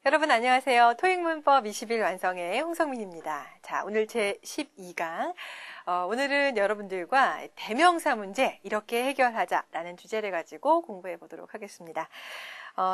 여러분 안녕하세요. 토익 문법 20일 완성의 홍성민입니다. 자, 오늘 제 12강. 오늘은 여러분들과 대명사 문제 이렇게 해결하자라는 주제를 가지고 공부해 보도록 하겠습니다.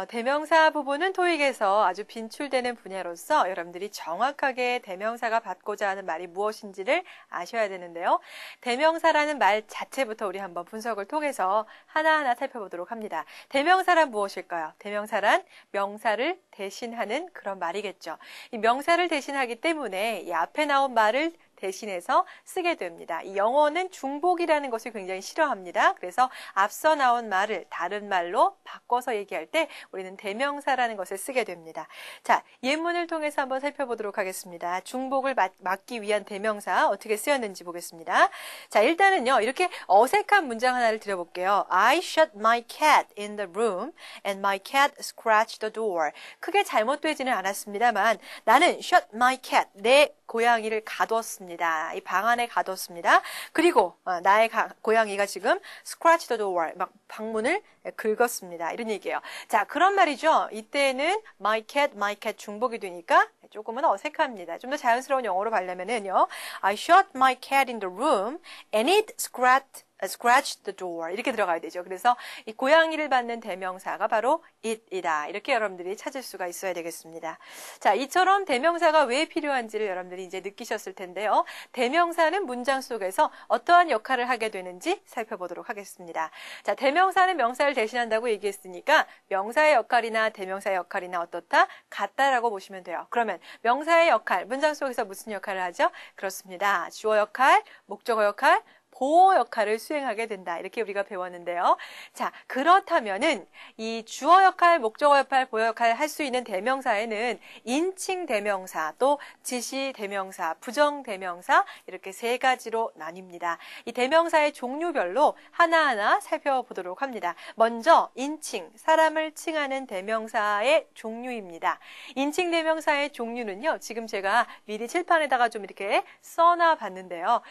대명사 부분은 토익에서 아주 빈출되는 분야로서 여러분들이 정확하게 대명사가 받고자 하는 말이 무엇인지를 아셔야 되는데요. 대명사라는 말 자체부터 우리 한번 분석을 통해서 하나하나 살펴보도록 합니다. 대명사란 무엇일까요? 대명사란 명사를 대신하는 그런 말이겠죠. 이 명사를 대신하기 때문에 이 앞에 나온 말을 대신해서 쓰게 됩니다. 이 영어는 중복이라는 것을 굉장히 싫어합니다. 그래서 앞서 나온 말을 다른 말로 바꿔서 얘기할 때 우리는 대명사라는 것을 쓰게 됩니다. 자, 예문을 통해서 한번 살펴보도록 하겠습니다. 중복을 막기 위한 대명사 어떻게 쓰였는지 보겠습니다. 자, 일단은요, 이렇게 어색한 문장 하나를 드려볼게요. I shut my cat in the room and my cat scratched the door. 크게 잘못되지는 않았습니다만 나는 shut my cat, 내 고양이를 가뒀습니다. 이 방 안에 가뒀습니다. 그리고 나의 고양이가 지금 scratch the door, 막 방문을 긁었습니다. 이런 얘기예요. 자, 그런 말이죠. 이때는 my cat 중복이 되니까 조금은 어색합니다. 좀 더 자연스러운 영어로 가려면은요. I shut my cat in the room and it scratched the door. 이렇게 들어가야 되죠. 그래서 이 고양이를 받는 대명사가 바로 it이다. 이렇게 여러분들이 찾을 수가 있어야 되겠습니다. 자, 이처럼 대명사가 왜 필요한지를 여러분들이 이제 느끼셨을 텐데요. 대명사는 문장 속에서 어떠한 역할을 하게 되는지 살펴보도록 하겠습니다. 자, 대명사는 명사를 대신한다고 얘기했으니까 명사의 역할이나 대명사의 역할이나 어떻다? 같다라고 보시면 돼요. 그러면 명사의 역할, 문장 속에서 무슨 역할을 하죠? 그렇습니다. 주어 역할, 목적어 역할, 보호 역할을 수행하게 된다. 이렇게 우리가 배웠는데요. 자, 그렇다면은 이 주어 역할, 목적어 역할, 보호 역할을 할 수 있는 대명사에는 인칭 대명사, 또 지시 대명사, 부정 대명사 이렇게 세 가지로 나뉩니다. 이 대명사의 종류별로 하나하나 살펴보도록 합니다. 먼저 인칭, 사람을 칭하는 대명사의 종류입니다. 인칭 대명사의 종류는요. 지금 제가 미리 칠판에다가 좀 이렇게 써놔 봤는데요.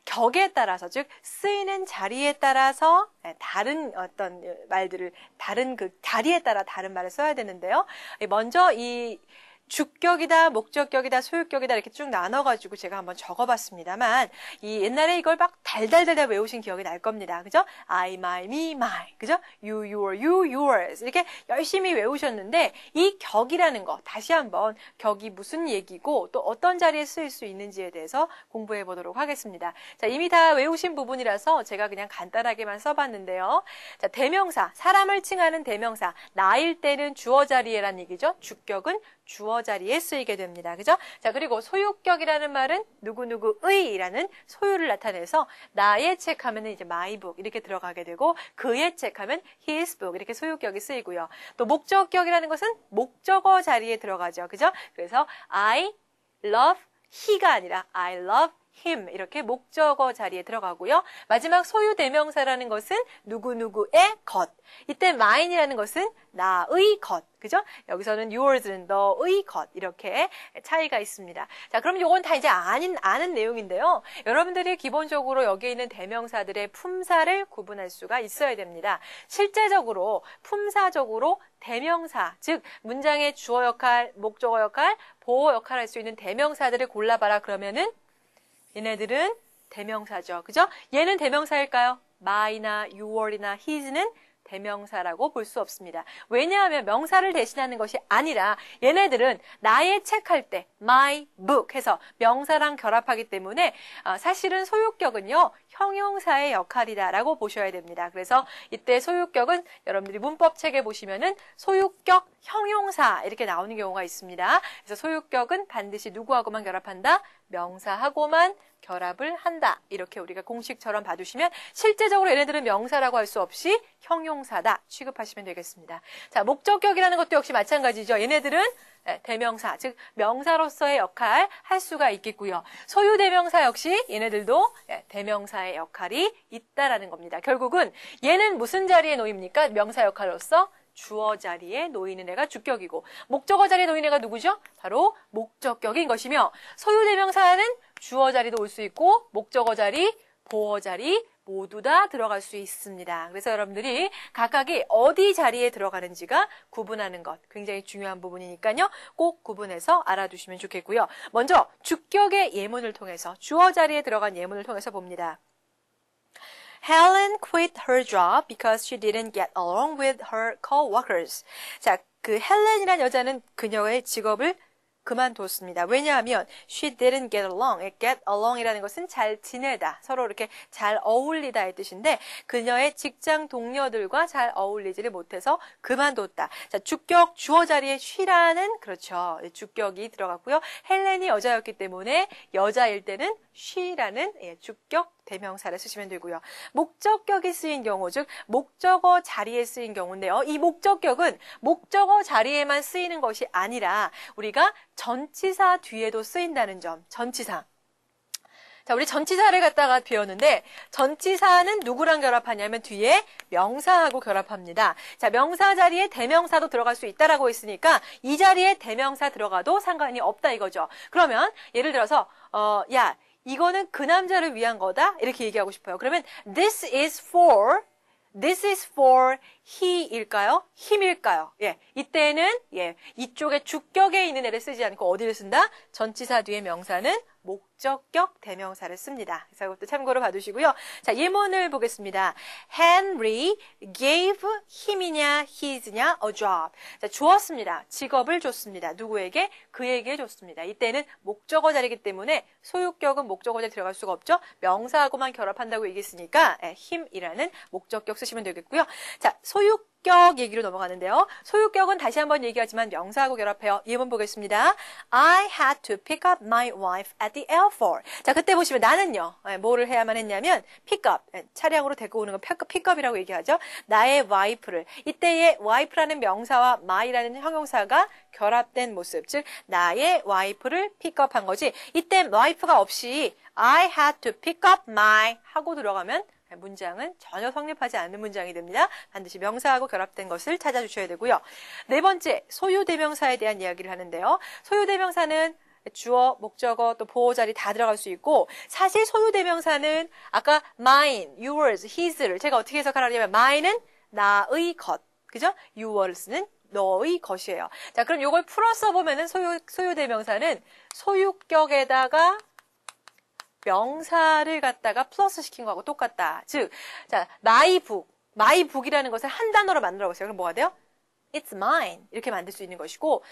격에 따라서, 즉 쓰이는 자리에 따라서 다른 어떤 말들을 다른 그 자리에 따라 다른 말을 써야 되는데요. 먼저 이 주격이다, 목적격이다, 소유격이다 이렇게 쭉 나눠가지고 제가 한번 적어봤습니다만 이 옛날에 이걸 막 달달달달 외우신 기억이 날 겁니다. 그죠? I, my, me, my. 그죠? You, your, you, yours. 이렇게 열심히 외우셨는데 이 격이라는 거 다시 한번 격이 무슨 얘기고 또 어떤 자리에 쓰일 수 있는지에 대해서 공부해 보도록 하겠습니다. 자, 이미 다 외우신 부분이라서 제가 그냥 간단하게만 써봤는데요. 자, 대명사, 사람을 칭하는 대명사. 나일 때는 주어 자리에란 얘기죠. 주격은 주어 자리에 쓰이게 됩니다. 그죠? 자, 그리고 소유격이라는 말은 누구누구의라는 소유를 나타내서 나의 책 하면은 이제 my book 이렇게 들어가게 되고 그의 책 하면 his book 이렇게 소유격이 쓰이고요. 또 목적격이라는 것은 목적어 자리에 들어가죠. 그죠? 그래서 I love he가 아니라 I love him 이렇게 목적어 자리에 들어가고요. 마지막 소유 대명사라는 것은 누구누구의 것. 이때 mine이라는 것은 나의 것. 그죠? 여기서는 yours는 너의 것. 이렇게 차이가 있습니다. 자, 그럼 이건 다 이제 아는 내용인데요. 여러분들이 기본적으로 여기에 있는 대명사들의 품사를 구분할 수가 있어야 됩니다. 실제적으로 품사적으로 대명사, 즉 문장의 주어 역할, 목적어 역할, 보호 역할을 할 수 있는 대명사들을 골라봐라 그러면은 얘네들은 대명사죠. 그죠? 얘는 대명사일까요? my나 your이나 his는 대명사라고 볼 수 없습니다. 왜냐하면 명사를 대신하는 것이 아니라 얘네들은 나의 책 할 때 my book 해서 명사랑 결합하기 때문에 사실은 소유격은요. 형용사의 역할이다라고 보셔야 됩니다. 그래서 이때 소유격은 여러분들이 문법책에 보시면은 소유격 형용사 이렇게 나오는 경우가 있습니다. 그래서 소유격은 반드시 누구하고만 결합한다? 명사하고만 결합을 한다. 이렇게 우리가 공식처럼 봐두시면 실제적으로 얘네들은 명사라고 할 수 없이 형용사다 취급하시면 되겠습니다. 자, 목적격이라는 것도 역시 마찬가지죠. 얘네들은 대명사, 즉 명사로서의 역할 할 수가 있겠고요. 소유 대명사 역시 얘네들도 대명사의 역할이 있다라는 겁니다. 결국은 얘는 무슨 자리에 놓입니까? 명사 역할로서 주어 자리에 놓이는 애가 주격이고 목적어 자리에 놓이는 애가 누구죠? 바로 목적격인 것이며 소유 대명사는 주어 자리도 올 수 있고 목적어 자리, 보어 자리, 모두 다 들어갈 수 있습니다. 그래서 여러분들이 각각이 어디 자리에 들어가는지가 구분하는 것 굉장히 중요한 부분이니까요. 꼭 구분해서 알아두시면 좋겠고요. 먼저 주격의 예문을 통해서 주어 자리에 들어간 예문을 통해서 봅니다. Helen quit her job because she didn't get along with her coworkers. 자, 그 헬렌이라는 여자는 그녀의 직업을 그만뒀습니다. 왜냐하면 she didn't get along. get along이라는 것은 잘 지내다, 서로 이렇게 잘 어울리다의 뜻인데 그녀의 직장 동료들과 잘 어울리지를 못해서 그만뒀다. 자, 주격 주어 자리에 she라는 그렇죠. 주격이 들어갔고요. 헬렌이 여자였기 때문에 여자일 때는 she라는 주격 대명사를 쓰시면 되고요. 목적격이 쓰인 경우, 즉 목적어 자리에 쓰인 경우인데요. 이 목적격은 목적어 자리에만 쓰이는 것이 아니라 우리가 전치사 뒤에도 쓰인다는 점. 전치사. 자, 우리 전치사를 갖다가 배웠는데 전치사는 누구랑 결합하냐면 뒤에 명사하고 결합합니다. 자, 명사 자리에 대명사도 들어갈 수 있다라고 했으니까 이 자리에 대명사 들어가도 상관이 없다 이거죠. 그러면 예를 들어서 야, 이거는 그 남자를 위한 거다 이렇게 얘기하고 싶어요. 그러면 this is for he일까요? him일까요? 예, 이때는 이쪽에 주격에 있는 애를 쓰지 않고 어디를 쓴다? 전치사 뒤에 명사는 목적격 대명사를 씁니다. 그래서 이것도 참고로 봐두시고요. 자, 예문을 보겠습니다. Henry gave him이냐 his냐 a job. 자, 주었습니다. 직업을 줬습니다. 누구에게? 그에게 줬습니다. 이때는 목적어 자리이기 때문에 소유격은 목적어 자리에 들어갈 수가 없죠. 명사하고만 결합한다고 얘기했으니까 him이라는 목적격 쓰시면 되겠고요. 자, 소유격 얘기로 넘어가는데요. 소유격은 다시 한번 얘기하지만 명사하고 결합해요. 예문 보겠습니다. I had to pick up my wife at the airport. 자, 그때 보시면 나는요. 뭐를 해야만 했냐면 pick up. 차량으로 데리고 오는 건 pickup이라고 얘기하죠. 나의 와이프를. 이때의 wife라는 명사와 my라는 형용사가 결합된 모습. 즉 나의 와이프를 pickup한 거지. 이때 wife가 없이 I had to pick up my 하고 들어가면 문장은 전혀 성립하지 않는 문장이 됩니다. 반드시 명사하고 결합된 것을 찾아주셔야 되고요. 네 번째, 소유대명사에 대한 이야기를 하는데요. 소유대명사는 주어, 목적어, 또 보호 자리 다 들어갈 수 있고 사실 소유대명사는 아까 mine, yours, his를 제가 어떻게 해석하라면 mine은 나의 것, 그죠? yours는 너의 것이에요. 자, 그럼 이걸 풀어 써보면은 소유대명사는 소유격에다가 명사를 갖다가 플러스 시킨 거하고 똑같다. 즉, 자, my book이라는 것을 한 단어로 만들어 보세요. 그럼 뭐가 돼요? It's mine. 이렇게 만들 수 있는 것이고,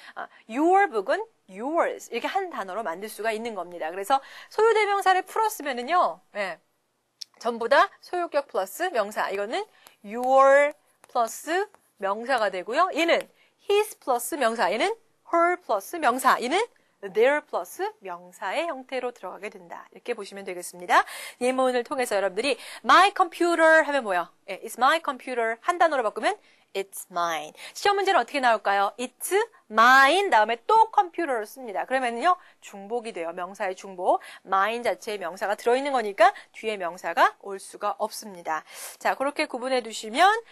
your book은 yours. 이렇게 한 단어로 만들 수가 있는 겁니다. 그래서 소유대명사를 풀었으면은요, 전부 다 소유격 플러스 명사. 이거는 your 플러스 명사가 되고요. 얘는 his 플러스 명사. 얘는 her 플러스 명사. 얘는 their 플러스 명사의 형태로 들어가게 된다. 이렇게 보시면 되겠습니다. 예문을 통해서 여러분들이 my computer 하면 뭐야? It's my computer 한 단어로 바꾸면 It's mine. 시험 문제는 어떻게 나올까요? It's mine 다음에 또 컴퓨터를 씁니다. 그러면요 중복이 돼요. 명사의 중복. mine 자체에 명사가 들어있는 거니까 뒤에 명사가 올 수가 없습니다. 자, 그렇게 구분해 두시면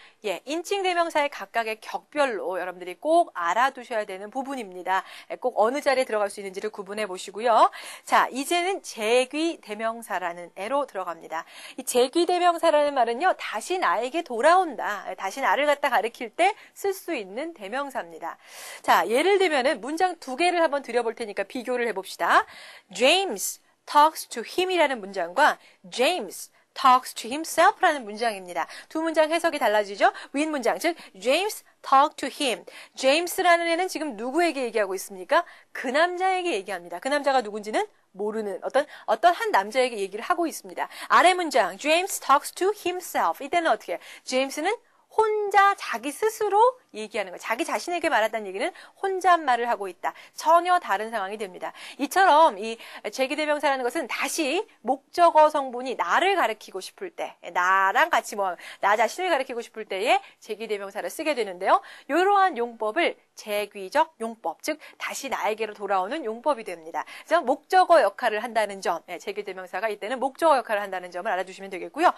인칭 대명사의 각각의 격별로 여러분들이 꼭 알아두셔야 되는 부분입니다. 꼭 어느 자리에 들어갈 수 있는지를 구분해 보시고요. 자, 이제는 재귀 대명사라는 애로 들어갑니다. 이 재귀 대명사라는 말은요 다시 나에게 돌아온다. 다시 나를 갖다 가리킬 때 쓸 수 있는 대명사입니다. 자, 예를 들면은 문장 두 개를 한번 드려볼 테니까 비교를 해봅시다. James talks to him이라는 문장과 James talks to himself라는 문장입니다. 두 문장 해석이 달라지죠? 윗 문장, 즉 James talk to him. James라는 애는 지금 누구에게 얘기하고 있습니까? 그 남자에게 얘기합니다. 그 남자가 누군지는 모르는 어떤 한 남자에게 얘기를 하고 있습니다. 아래 문장 James talks to himself. 이때는 어떻게 해요? James는 혼자 자기 스스로 얘기하는 거예요. 자기 자신에게 말한다는 얘기는 혼잣말을 하고 있다. 전혀 다른 상황이 됩니다. 이처럼 이 재기대명사라는 것은 다시 목적어 성분이 나를 가리키고 싶을 때, 나랑 같이 나 자신을 가리키고 싶을 때에 재기대명사를 쓰게 되는데요. 이러한 용법을 재귀적 용법, 즉 다시 나에게로 돌아오는 용법이 됩니다. 그래서 목적어 역할을 한다는 점, 재기대명사가 이때는 목적어 역할을 한다는 점을 알아주시면 되겠고요.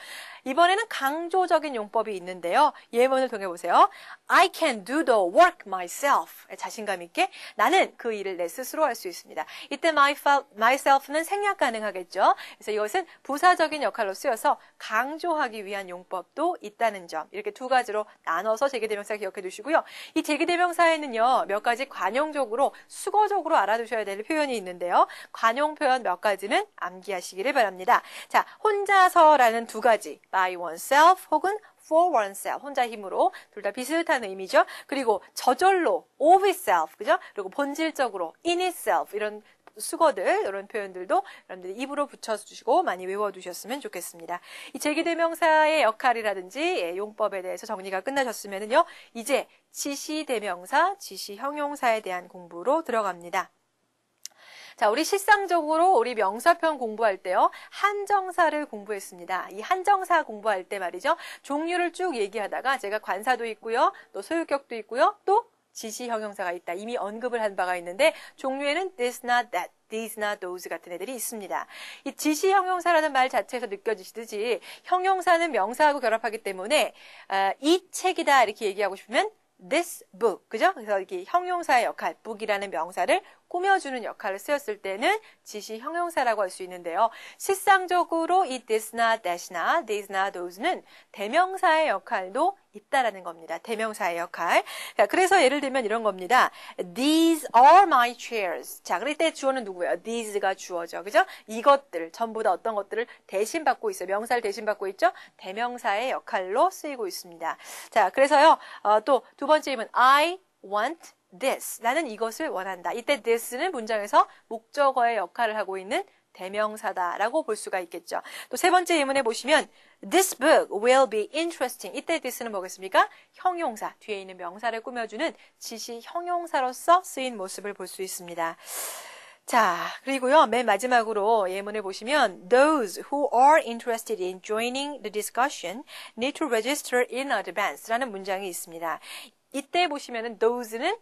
이번에는 강조적인 용법이 있는데요. 예문을 통해 보세요. I can can do the work myself. 자신감 있게 나는 그 일을 내 스스로 할 수 있습니다. 이때 myself는 생략 가능하겠죠. 그래서 이것은 부사적인 역할로 쓰여서 강조하기 위한 용법도 있다는 점. 이렇게 두 가지로 나눠서 제기대명사 기억해 두시고요. 이 제기대명사에는요, 몇 가지 관용적으로, 수거적으로 알아두셔야 될 표현이 있는데요. 관용 표현 몇 가지는 암기하시기를 바랍니다. 자, 혼자서라는 두 가지, by oneself 혹은 for oneself, 혼자 힘으로, 둘 다 비슷한 의미죠. 그리고 저절로, of itself, 그죠? 그리고 본질적으로, in itself, 이런 수거들, 이런 표현들도 여러분들이 입으로 붙여주시고 많이 외워두셨으면 좋겠습니다. 이 제기대명사의 역할이라든지 용법에 대해서 정리가 끝나셨으면요, 이제 지시대명사, 지시형용사에 대한 공부로 들어갑니다. 자, 우리 실상적으로 우리 명사편 공부할 때요, 한정사를 공부했습니다. 이 한정사 공부할 때 말이죠, 종류를 쭉 얘기하다가 제가 관사도 있고요, 또 소유격도 있고요, 또 지시 형용사가 있다. 이미 언급을 한 바가 있는데 종류에는 this not that, these not those 같은 애들이 있습니다. 이 지시 형용사라는 말 자체에서 느껴지시듯이 형용사는 명사하고 결합하기 때문에 이 책이다 이렇게 얘기하고 싶으면 this book, 그죠? 그래서 이렇게 형용사의 역할, book이라는 명사를 꾸며주는 역할을 쓰였을 때는 지시 형용사라고 할 수 있는데요. 실상적으로 이 this not that이나 these not those는 대명사의 역할도 있다라는 겁니다. 대명사의 역할. 그래서 예를 들면 이런 겁니다. These are my chairs. 자, 그럴 때 주어는 누구예요? These가 주어죠. 그죠? 이것들, 전부 다 어떤 것들을 대신 받고 있어요. 명사를 대신 받고 있죠? 대명사의 역할로 쓰이고 있습니다. 자, 그래서요, 또 두 번째 힘은 I want this. 나는 이것을 원한다. 이때 this는 문장에서 목적어의 역할을 하고 있는 대명사다라고 볼 수가 있겠죠. 또 세 번째 예문에 보시면 This book will be interesting. 이때 this는 뭐겠습니까? 형용사, 뒤에 있는 명사를 꾸며주는 지시 형용사로서 쓰인 모습을 볼 수 있습니다. 자, 그리고요, 맨 마지막으로 예문을 보시면 Those who are interested in joining the discussion need to register in advance 라는 문장이 있습니다. 이때 보시면은 those는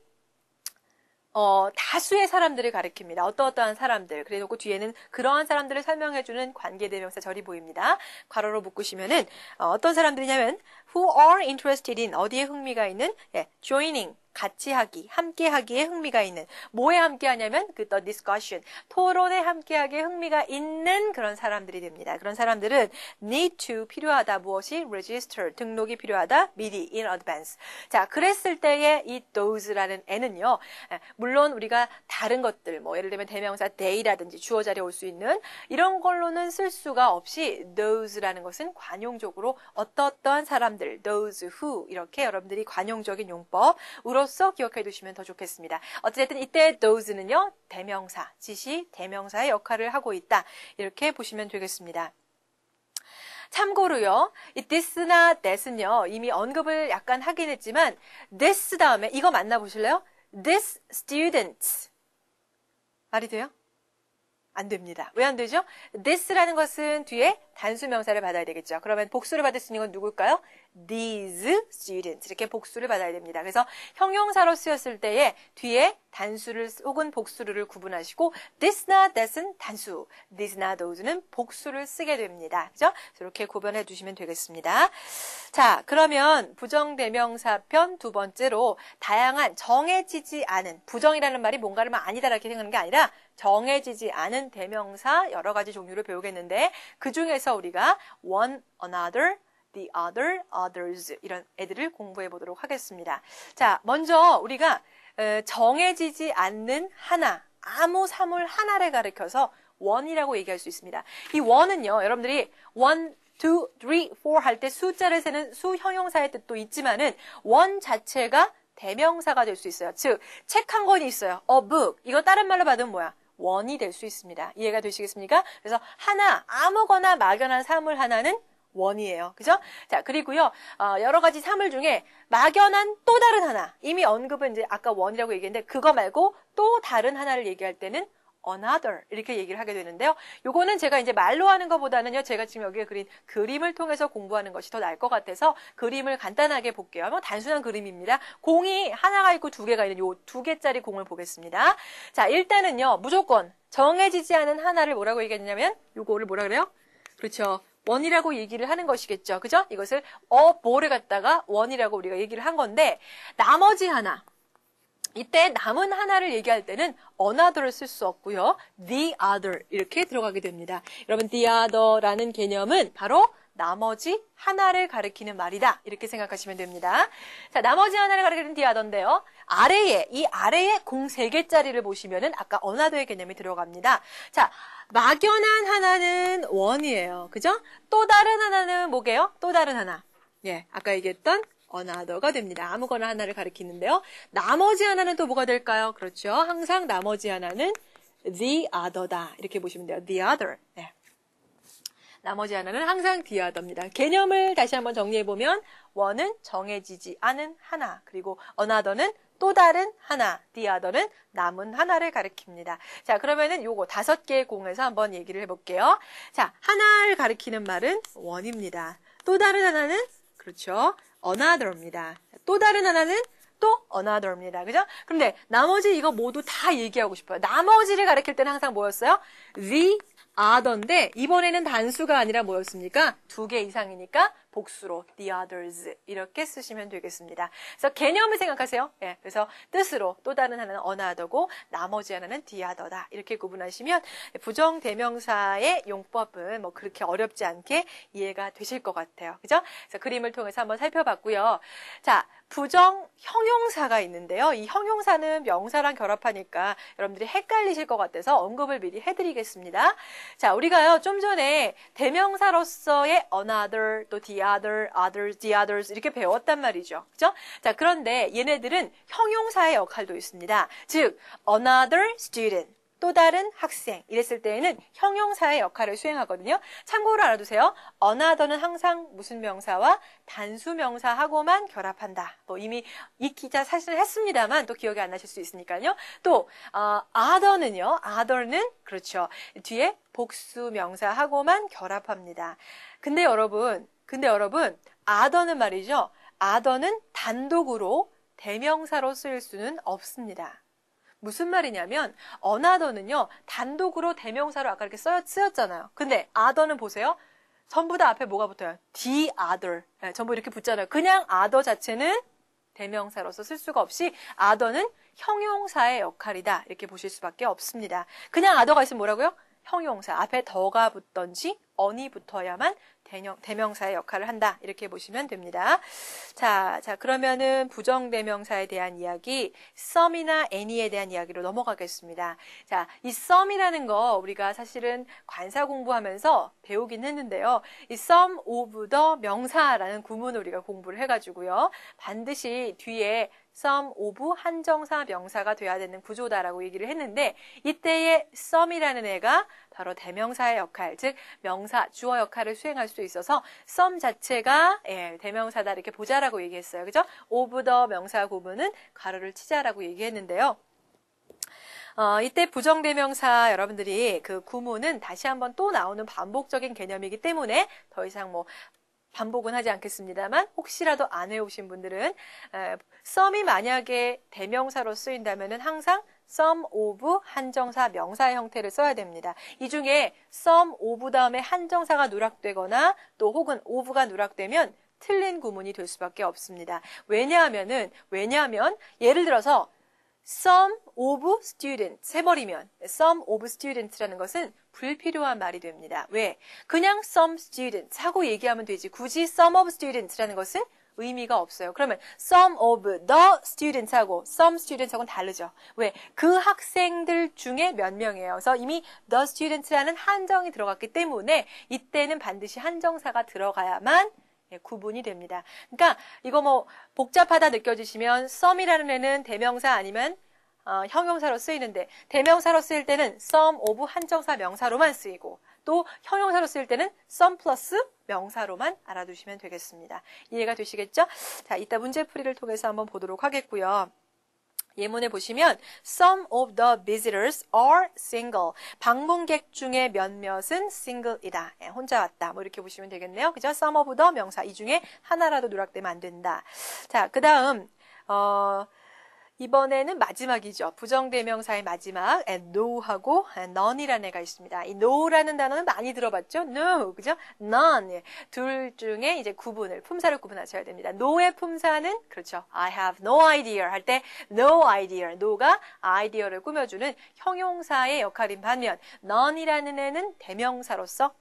다수의 사람들을 가리킵니다. 어떠한 사람들. 그래놓고 뒤에는 그러한 사람들을 설명해주는 관계대명사 절이 보입니다. 괄호로 묶으시면은 어떤 사람들이냐면 who are interested in 어디에 흥미가 있는 joining 같이 하기, 함께 하기에 흥미가 있는 뭐에 함께 하냐면 the discussion 토론에 함께 하기에 흥미가 있는 그런 사람들이 됩니다. 그런 사람들은 need to 필요하다 무엇이 register 등록이 필요하다 미리 in advance. 자, 그랬을 때의 이 those라는 애는요. 물론 우리가 다른 것들 뭐 예를 들면 대명사 they라든지 주어 자리에 올 수 있는 이런 걸로는 쓸 수가 없이 those라는 것은 관용적으로 어떠한 사람들 those who 이렇게 여러분들이 관용적인 용법으로 써 기억해 두시면 더 좋겠습니다. 어쨌든 이때 those는요, 대명사, 지시, 대명사의 역할을 하고 있다. 이렇게 보시면 되겠습니다. 참고로요, 이 this나 that은요, 이미 언급을 약간 하긴 했지만, this 다음에 이거 만나보실래요? This students. 말이 돼요? 안 됩니다. 왜 안 되죠? this라는 것은 뒤에 단수 명사를 받아야 되겠죠. 그러면 복수를 받을 수 있는 건 누굴까요? These students. 이렇게 복수를 받아야 됩니다. 그래서 형용사로 쓰였을 때에 뒤에 단수를 혹은 복수를 구분하시고 this not that은 단수, these not those는 복수를 쓰게 됩니다. 그죠? 이렇게 구분해 두시면 되겠습니다. 자, 그러면 부정대명사편 두 번째로 다양한 정해지지 않은 부정이라는 말이 뭔가를 아니다 이렇게 생각하는 게 아니라 정해지지 않은 대명사 여러 가지 종류를 배우겠는데 그 중에서 우리가 one, another, the other, others 이런 애들을 공부해 보도록 하겠습니다. 자, 먼저 우리가 정해지지 않는 하나, 아무 사물 하나를 가리켜서 one이라고 얘기할 수 있습니다. 이 one은요, 여러분들이 1, 2, 3, 4 할 때 숫자를 세는 수 형용사의 뜻도 있지만은 one 자체가 대명사가 될 수 있어요. 즉, 책 한 권이 있어요. A book. 이거 다른 말로 받으면 뭐야? 원이 될 수 있습니다. 이해가 되시겠습니까? 그래서 하나, 아무거나 막연한 사물 하나는 원이에요. 그죠? 자, 그리고요, 여러 가지 사물 중에 막연한 또 다른 하나. 이미 언급은 이제 아까 원이라고 얘기했는데, 그거 말고 또 다른 하나를 얘기할 때는 another 이렇게 얘기를 하게 되는데요. 요거는 제가 이제 말로 하는 것보다는요, 제가 지금 여기에 그린 그림을 통해서 공부하는 것이 더 나을 것 같아서 그림을 간단하게 볼게요. 뭐 단순한 그림입니다. 공이 하나가 있고 두 개가 있는 요 두 개짜리 공을 보겠습니다. 자, 일단은요, 무조건 정해지지 않은 하나를 뭐라고 얘기했냐면 요거를 뭐라 그래요? 그렇죠. 원이라고 얘기를 하는 것이겠죠. 그죠? 이것을 뭐를 갖다가 원이라고 우리가 얘기를 한 건데, 나머지 하나. 이때 남은 하나를 얘기할 때는 another를 쓸 수 없고요. the other 이렇게 들어가게 됩니다. 여러분 the other라는 개념은 바로 나머지 하나를 가리키는 말이다. 이렇게 생각하시면 됩니다. 자, 나머지 하나를 가리키는 the other인데요. 이 아래에 공 3개짜리를 보시면은 아까 another의 개념이 들어갑니다. 자, 막연한 하나는 원이에요. 그죠? 또 다른 하나는 뭐게요? 또 다른 하나. 예, 아까 얘기했던 another가 됩니다. 아무거나 하나를 가리키는데요. 나머지 하나는 또 뭐가 될까요? 그렇죠. 항상 나머지 하나는 the other다. 이렇게 보시면 돼요. the other. 네. 나머지 하나는 항상 the other입니다. 개념을 다시 한번 정리해보면 원은 정해지지 않은 하나, 그리고 another는 또 다른 하나, the other는 남은 하나를 가리킵니다. 자, 그러면은 요거 5개의 공에서 한번 얘기를 해볼게요. 자, 하나를 가리키는 말은 원입니다. 또 다른 하나는 그렇죠. another입니다. 또 다른 하나는 또 another입니다. 그죠? 그런데 나머지 이거 모두 다 얘기하고 싶어요. 나머지를 가리킬 때는 항상 뭐였어요? the other인데 이번에는 단수가 아니라 뭐였습니까? 2개 이상이니까 복수로 the others 이렇게 쓰시면 되겠습니다. 그래서 개념을 생각하세요. 예, 그래서 뜻으로 또 다른 하나는 another고 나머지 하나는 the other다. 이렇게 구분하시면 부정대명사의 용법은 뭐 그렇게 어렵지 않게 이해가 되실 것 같아요. 그죠? 그래서 그림을 통해서 한번 살펴봤고요. 자, 부정 형용사가 있는데요. 이 형용사는 명사랑 결합하니까 여러분들이 헷갈리실 것 같아서 언급을 미리 해드리겠습니다. 자, 우리가요 좀 전에 대명사로서의 another, 또 the other, others, the others 이렇게 배웠단 말이죠. 그죠? 자, 그런데 얘네들은 형용사의 역할도 있습니다. 즉, another student. 또 다른 학생 이랬을 때에는 형용사의 역할을 수행하거든요. 참고로 알아두세요. another는 항상 무슨 명사와 단수 명사하고만 결합한다. 뭐 이미 익히자 사실은 했습니다만 또 기억이 안 나실 수 있으니까요. 또 other는 그렇죠. 뒤에 복수 명사하고만 결합합니다. 근데 여러분 other는 말이죠. other는 단독으로 대명사로 쓰일 수는 없습니다. 무슨 말이냐면 another는요 단독으로 대명사로 아까 이렇게 쓰였잖아요. 근데 other는 보세요. 전부 다 앞에 뭐가 붙어요? the other. 네, 전부 이렇게 붙잖아요. 그냥 other 자체는 대명사로서 쓸 수가 없이 other는 형용사의 역할이다. 이렇게 보실 수밖에 없습니다. 그냥 other가 있으면 뭐라고요? 형용사. 앞에 더가 붙던지 on이 붙어야만 대명사의 역할을 한다. 이렇게 보시면 됩니다. 자, 그러면은 부정대명사에 대한 이야기, some이나 any에 대한 이야기로 넘어가겠습니다. 자, 이 some이라는 거 우리가 사실은 관사 공부하면서 배우긴 했는데요. 이 some of the 명사라는 구문을 우리가 공부를 해가지고요. 반드시 뒤에 some of 한정사 명사가 돼야 되는 구조다라고 얘기를 했는데 이때의 some이라는 애가 바로 대명사의 역할, 즉 명사, 주어 역할을 수행할 수 있어서 some 자체가 대명사다 이렇게 보자라고 얘기했어요. 그죠? of the 명사 구문은 가로를 치자라고 얘기했는데요. 이때 부정대명사 여러분들이 그 구문은 다시 한번 또 나오는 반복적인 개념이기 때문에 더 이상 뭐 반복은 하지 않겠습니다만 혹시라도 안 외우신 분들은 some이 만약에 대명사로 쓰인다면은 항상 some of 한정사 명사의 형태를 써야 됩니다. 이 중에 some of 다음에 한정사가 누락되거나 또 혹은 of가 누락되면 틀린 구문이 될 수밖에 없습니다. 왜냐하면 예를 들어서 some of students 해버리면 some of students라는 것은 불필요한 말이 됩니다. 왜? 그냥 some students 하고 얘기하면 되지. 굳이 some of students라는 것은 의미가 없어요. 그러면 some of the students하고 some students하고는 다르죠. 왜? 그 학생들 중에 몇 명이에요. 그래서 이미 the students라는 한정이 들어갔기 때문에 이때는 반드시 한정사가 들어가야만 구분이 됩니다. 그러니까 이거 뭐 복잡하다 느껴지시면 some이라는 애는 대명사 아니면 형용사로 쓰이는데 대명사로 쓰일 때는 some of 한정사 명사로만 쓰이고 또 형용사로 쓰일 때는 some 플러스 명사로만 알아두시면 되겠습니다. 이해가 되시겠죠? 자, 이따 문제풀이를 통해서 한번 보도록 하겠고요. 예문에 보시면 some of the visitors are single. 방문객 중에 몇몇은 single이다. 혼자 왔다. 뭐 이렇게 보시면 되겠네요. 그죠? some of the 명사 이 중에 하나라도 누락되면 안 된다. 자, 그다음 이번에는 마지막이죠. 부정대명사의 마지막 no하고 none이라는 애가 있습니다. 이 no라는 단어는 많이 들어봤죠? no, 그죠? none. 둘 중에 이제 구분을, 품사를 구분하셔야 됩니다. no의 품사는 그렇죠. I have no idea 할 때 no idea. no가 idea를 꾸며주는 형용사의 역할인 반면 none이라는 애는 대명사로서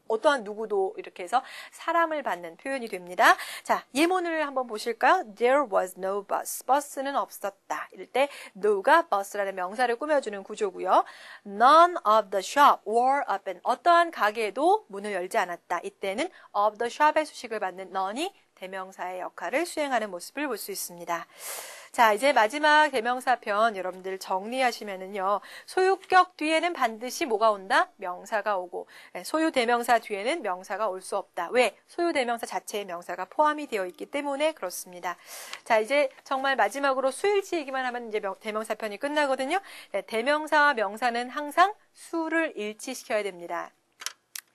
어떠한 누구도 이렇게 해서 사람을 받는 표현이 됩니다. 자, 예문을 한번 보실까요? There was no bus. 버스는 없었다. 이럴 때 no가 bus라는 명사를 꾸며주는 구조고요. None of the shop were open. 어떠한 가게도 문을 열지 않았다. 이때는 of the shop의 수식을 받는 none이 대명사의 역할을 수행하는 모습을 볼 수 있습니다. 자, 이제 마지막 대명사편 여러분들 정리하시면은요. 소유격 뒤에는 반드시 뭐가 온다? 명사가 오고 소유 대명사 뒤에는 명사가 올 수 없다. 왜? 소유 대명사 자체에 명사가 포함이 되어 있기 때문에 그렇습니다. 자, 이제 정말 마지막으로 수일치 얘기만 하면 이제 대명사편이 끝나거든요. 대명사와 명사는 항상 수를 일치시켜야 됩니다.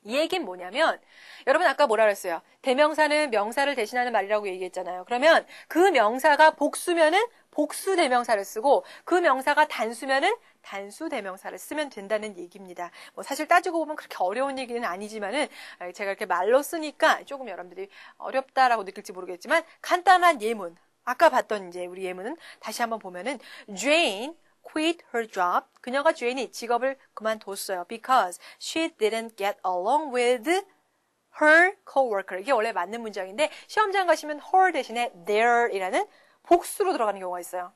이 얘기는 뭐냐면 여러분 아까 뭐라 그랬어요? 대명사는 명사를 대신하는 말이라고 얘기했잖아요. 그러면 그 명사가 복수면은 복수 대명사를 쓰고 그 명사가 단수면은 단수 대명사를 쓰면 된다는 얘기입니다. 뭐 사실 따지고 보면 그렇게 어려운 얘기는 아니지만은 제가 이렇게 말로 쓰니까 조금 여러분들이 어렵다라고 느낄지 모르겠지만 간단한 예문. 아까 봤던 이제 우리 예문은 다시 한번 보면은 Jane quit her job. 그녀가 주인이 직업을 그만뒀어요. Because she didn't get along with her coworker. 이게 원래 맞는 문장인데 시험장 가시면 her 대신에 their이라는 복수로 들어가는 경우가 있어요.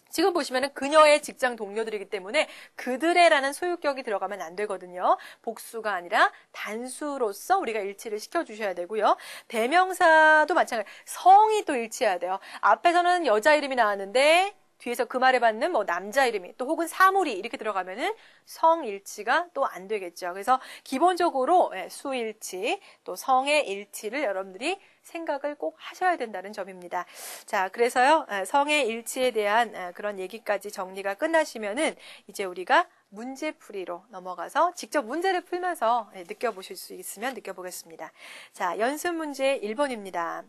지금 보시면은 그녀의 직장 동료들이기 때문에 그들의라는 소유격이 들어가면 안 되거든요. 복수가 아니라 단수로서 우리가 일치를 시켜주셔야 되고요. 대명사도 마찬가지. 성이 또 일치해야 돼요. 앞에서는 여자 이름이 나왔는데 뒤에서 그 말에 받는 뭐 남자 이름이 또 혹은 사물이 이렇게 들어가면은 성일치가 또 안 되겠죠. 그래서 기본적으로 수일치 또 성의 일치를 여러분들이 생각을 꼭 하셔야 된다는 점입니다. 자, 그래서요 성의 일치에 대한 그런 얘기까지 정리가 끝나시면은 이제 우리가 문제풀이로 넘어가서 직접 문제를 풀면서 느껴보실 수 있으면 느껴보겠습니다. 자, 연습 문제 1번입니다.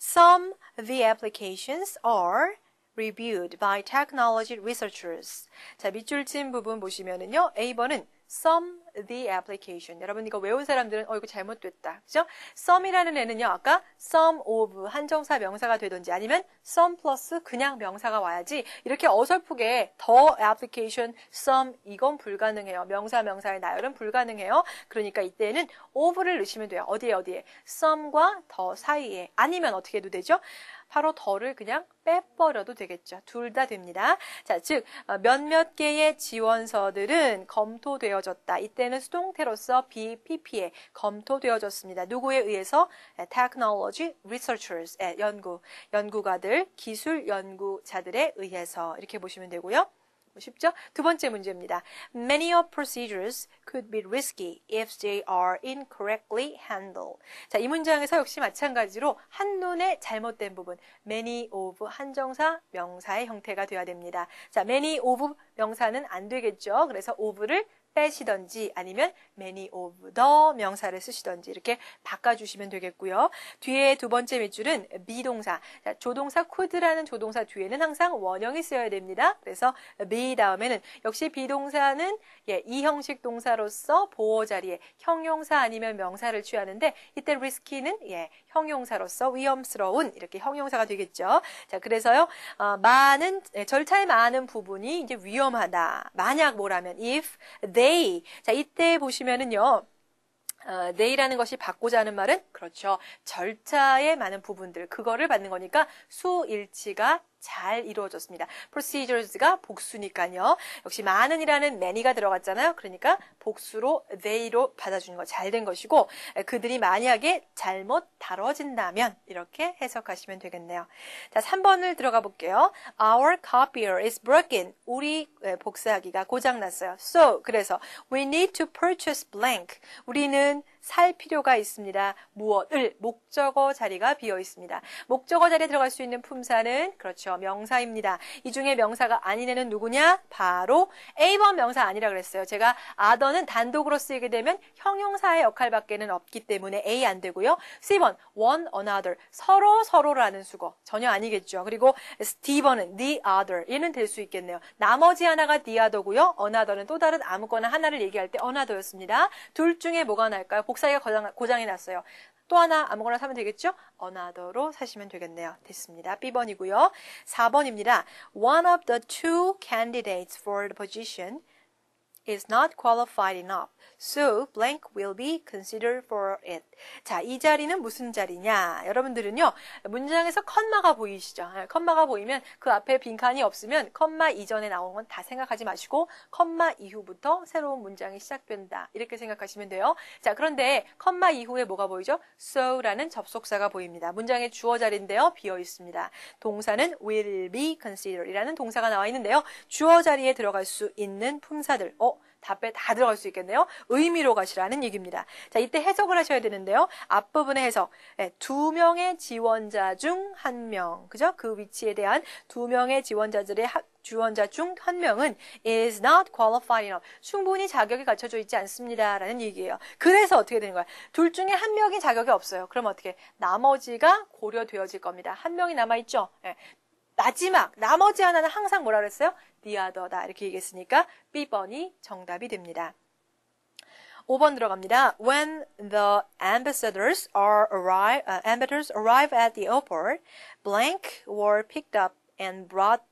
Some of the applications are reviewed by technology researchers. 자, 밑줄 친 부분 보시면은요. A번은 some the application. 여러분 이거 외운 사람들은 이거 잘못됐다. 그죠? some이라는 애는요. 아까 some of 한정사 명사가 되든지 아니면 some 플러스 그냥 명사가 와야지 이렇게 어설프게 the application some 이건 불가능해요. 명사의 나열은 불가능해요. 그러니까 이때는 of를 넣으시면 돼요. 어디에? some과 the 사이에. 아니면 어떻게 해도 되죠? 바로 더를 그냥 빼버려도 되겠죠. 둘 다 됩니다. 자, 즉 몇몇 개의 지원서들은 검토되어졌다. 이때는 수동태로서 BPP에 검토되어졌습니다. 누구에 의해서? Technology Researchers, 연구가들, 기술 연구자들에 의해서 이렇게 보시면 되고요. 쉽죠? 두 번째 문제입니다. Many of procedures could be risky if they are incorrectly handled. 자, 이 문장에서 역시 마찬가지로 한눈에 잘못된 부분 many of 한정사 명사의 형태가 되어야 됩니다. 자, many of 명사는 안 되겠죠. 그래서 of를 빼시던지 아니면 many of the 명사를 쓰시던지 이렇게 바꿔주시면 되겠고요. 뒤에 두 번째 밑줄은 비동사. 자, 조동사 could라는 조동사 뒤에는 항상 원형이 쓰여야 됩니다. 그래서 be 다음에는 역시 비동사는 이 형식 동사로서 보호 자리에 형용사 아니면 명사를 취하는데 이때 risky는 형용사로서 위험스러운 이렇게 형용사가 되겠죠. 자, 그래서요 절차의 많은 부분이 이제 위험하다. 만약 뭐라면 if they. 자, 이때 보시면은요. they라는 것이 받고자 하는 말은 그렇죠. 절차의 많은 부분들 그거를 받는 거니까 수일치가 잘 이루어졌습니다. procedures가 복수니까요. 역시 많은이라는 many가 들어갔잖아요. 그러니까 복수로 they로 받아주는 거 잘 된 것이고 그들이 만약에 잘못 다뤄진다면 이렇게 해석하시면 되겠네요. 자, 3번을 들어가 볼게요. Our copier is broken. 우리 복사하기가 고장났어요. So, 그래서 we need to purchase blank. 우리는 살 필요가 있습니다. 무엇을? 목적어 자리가 비어 있습니다. 목적어 자리에 들어갈 수 있는 품사는 그렇죠. 명사입니다. 이 중에 명사가 아닌 애는 누구냐? 바로 A번 명사 아니라 그랬어요. 제가 other는 단독으로 쓰이게 되면 형용사의 역할밖에는 없기 때문에 A 안 되고요. C번 one another 서로라는 수거 전혀 아니겠죠. 그리고 D번은 the other 얘는 될 수 있겠네요. 나머지 하나가 the other고요. another는 또 다른 아무거나 하나를 얘기할 때 another였습니다. 둘 중에 뭐가 날까요? 복사기가 고장이 났어요. 또 하나 아무거나 사면 되겠죠? another로 사시면 되겠네요. 됐습니다. B번이고요. 4번입니다. One of the two candidates for the position is not qualified enough. So blank will be considered for it. 자, 이 자리는 무슨 자리냐? 여러분들은요, 문장에서 컴마가 보이시죠? 컴마가 보이면 그 앞에 빈칸이 없으면 컴마 이전에 나온 건 다 생각하지 마시고 컴마 이후부터 새로운 문장이 시작된다. 이렇게 생각하시면 돼요. 자, 그런데 컴마 이후에 뭐가 보이죠? so라는 접속사가 보입니다. 문장의 주어 자리인데요. 비어 있습니다. 동사는 will be considered 이라는 동사가 나와 있는데요. 주어 자리에 들어갈 수 있는 품사들. 답에 다 들어갈 수 있겠네요. 의미로 가시라는 얘기입니다. 자, 이때 해석을 하셔야 되는데요. 앞부분의 해석. 두 명의 지원자 중 한 명. 그죠? 그 위치에 대한 두 명의 지원자 중 한 명은 is not qualified enough. 충분히 자격이 갖춰져 있지 않습니다. 라는 얘기예요. 그래서 어떻게 되는 거야? 둘 중에 한 명이 자격이 없어요. 그럼 어떻게? 나머지가 고려되어질 겁니다. 한 명이 남아있죠? 마지막, 나머지 하나는 항상 뭐라 그랬어요? the other다. 이렇게 얘기했으니까 B번이 정답이 됩니다. 5번 들어갑니다. When the ambassadors arrive at the airport, blank were picked up and brought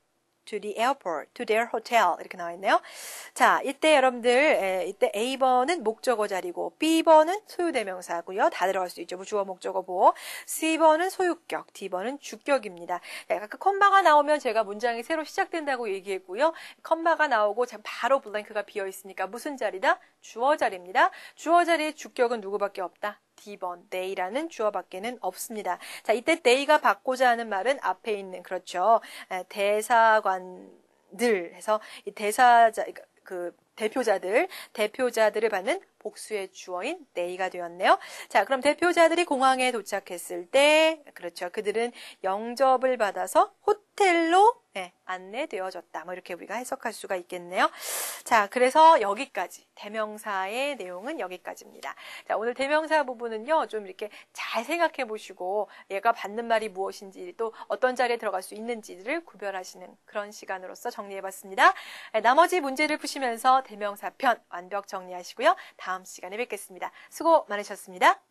to the airport, to their hotel 이렇게 나와 있네요. 자, 이때 여러분들 이때 A번은 목적어 자리고 B번은 소유대명사고요. 다 들어갈 수 있죠. 주어 목적어 보호. C번은 소유격, D번은 주격입니다. 아까 컴마가 나오면 제가 문장이 새로 시작된다고 얘기했고요. 컴마가 나오고 바로 블랭크가 비어 있으니까 무슨 자리다? 주어 자리입니다. 주어 자리의 주격은 누구밖에 없다? D번, they라는 주어밖에는 없습니다. 자, 이때 they가 받고자 하는 말은 앞에 있는, 그렇죠. 대사관들 해서 이 대표자들을 받는 복수의 주어인 they가 되었네요. 자, 그럼 대표자들이 공항에 도착했을 때, 그렇죠. 그들은 영접을 받아서 호텔로 안내되어졌다. 뭐 이렇게 우리가 해석할 수가 있겠네요. 자, 그래서 여기까지 대명사의 내용은 여기까지입니다. 자, 오늘 대명사 부분은요, 좀 이렇게 잘 생각해 보시고 얘가 받는 말이 무엇인지 또 어떤 자리에 들어갈 수 있는지를 구별하시는 그런 시간으로서 정리해 봤습니다. 나머지 문제를 푸시면서 대명사 편 완벽 정리하시고요. 다음 시간에 뵙겠습니다. 수고 많으셨습니다.